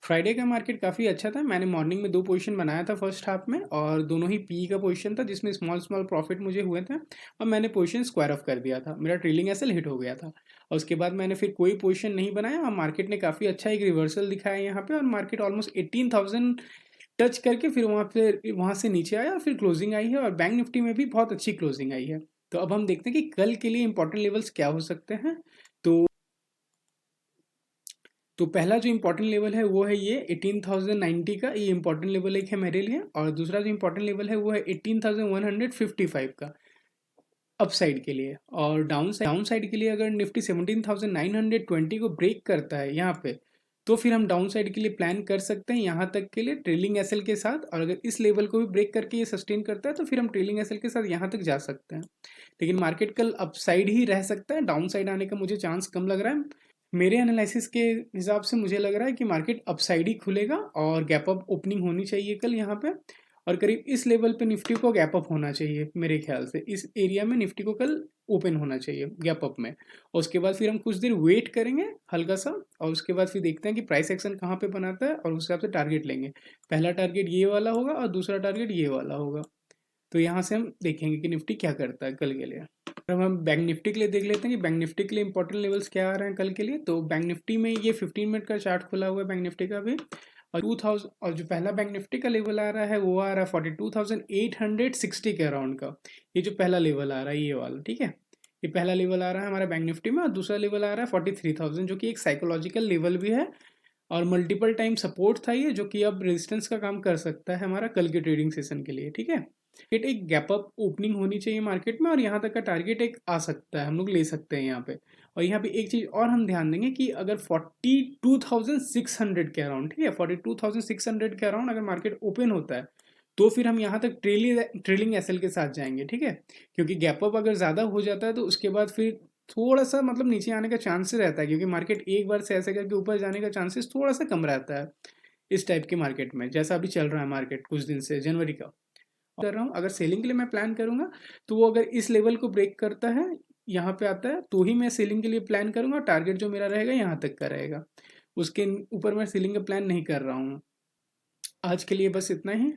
Friday का market काफ़ी अच्छा था। मैंने मॉर्निंग में 2 पोज़ीशन बनाया था फर्स्ट हाफ में और दोनों ही पीई का पोज़ीशन था जिसमें स्मॉल प्रॉफ़िट मुझे हुए थे और मैंने पोज़ीशन स्क्वायर ऑफ कर दिया था। मेरा ट्रेलिंग एसएल हिट हो गया था और उसके बाद मैंने फिर कोई पोज़ीशन नहीं बनाया और मार्केट ने काफ़ी अच्छा एक रिवर्सल दिखाया यहाँ पे और मार्केट ऑलमोस्ट 18,000 टच करके फिर वहाँ से नीचे आया और फिर क्लोजिंग आई है और बैंक निफ्टी में भी बहुत अच्छी क्लोजिंग आई है। तो अब हम देखते हैं कि कल के लिए इंपॉर्टेंट लेवल्स क्या हो सकते हैं। तो तो पहला जो इंपॉर्टेंट लेवल है वो है ये 18,090 का, ये इंपॉर्टेंट लेवल एक है मेरे लिए। और दूसरा जो इंपॉर्टेंट लेवल है वो है 18,155 का अपसाइड के लिए। और डाउन साइड के लिए अगर निफ्टी 17,920 को ब्रेक करता है यहाँ पे, तो फिर हम डाउन साइड के लिए प्लान कर सकते हैं यहाँ तक के लिए ट्रेलिंग एसएल के साथ। और अगर इस लेवल को भी ब्रेक करके ये सस्टेन करता है तो फिर हम ट्रेलिंग एसएल के साथ यहाँ तक जा सकते हैं। लेकिन मार्केट कल अपसाइड ही रह सकता है, डाउन साइड आने का मुझे चांस कम लग रहा है। मेरे एनालिसिस के हिसाब से मुझे लग रहा है कि मार्केट अपसाइड ही खुलेगा और गैप अप ओपनिंग होनी चाहिए कल यहाँ पे। और करीब इस लेवल पे निफ्टी को गैप अप होना चाहिए, मेरे ख्याल से इस एरिया में निफ्टी को कल ओपन होना चाहिए गैप अप में। और उसके बाद फिर हम कुछ देर वेट करेंगे हल्का सा और उसके बाद फिर देखते हैं कि प्राइस एक्शन कहाँ पे बनाता है और उस हिसाब से टारगेट लेंगे। पहला टारगेट ये वाला होगा और दूसरा टारगेट ये वाला होगा। तो यहाँ से हम देखेंगे कि निफ्टी क्या करता है कल के लिए। अब हम बैंक निफ्टी के लिए देख लेते हैं कि बैंक निफ्टी के लिए इंपॉर्टेंट लेवल्स क्या आ रहे हैं कल के लिए। तो बैंक निफ्टी में ये 15 मिनट का चार्ट खुला हुआ है बैंक निफ्टी का भी। और 2000 और जो पहला बैंक निफ्टी का लेवल आ रहा है वो आ रहा है 42,860 के अराउंड का। ये जो पहला लेवल आ रहा है ये वाला, ठीक है, ये पहला लेवल आ रहा है हमारा बैंक निफ्टी में। और दूसरा लेवल आ रहा है 43,000 जो कि एक साइकोलॉजिकल लेवल भी है और मल्टीपल टाइम सपोर्ट था ये, जो कि अब रेजिस्टेंस का काम कर सकता है हमारा कल के ट्रेडिंग सेशन के लिए, ठीक है। एक गैप अप ओपनिंग होनी चाहिए मार्केट में और यहाँ तक का टारगेट एक आ सकता है, हम लोग ले सकते हैं यहाँ पे। और यहाँ पे एक चीज़ और हम ध्यान देंगे कि अगर 42,600 के अराउंड, ठीक है, 42,600 के अराउंड अगर मार्केट ओपन होता है तो फिर हम यहाँ तक ट्रेलिंग एसएल के साथ जाएंगे, ठीक है। क्योंकि गैप अप अगर ज़्यादा हो जाता है तो उसके बाद फिर थोड़ा सा मतलब नीचे आने का चांसेस रहता है, क्योंकि मार्केट एक बार से ऐसे करके ऊपर जाने का चांसेस थोड़ा सा कम रहता है इस टाइप के मार्केट में, जैसा अभी चल रहा है मार्केट कुछ दिन से जनवरी का कर रहा हूँ। अगर सेलिंग के लिए मैं प्लान करूंगा तो वो अगर इस लेवल को ब्रेक करता है, यहाँ पे आता है, तो ही मैं सेलिंग के लिए प्लान करूंगा। टारगेट जो मेरा रहेगा यहाँ तक का रहेगा, उसके ऊपर मैं सेलिंग का प्लान नहीं कर रहा हूँ। आज के लिए बस इतना ही।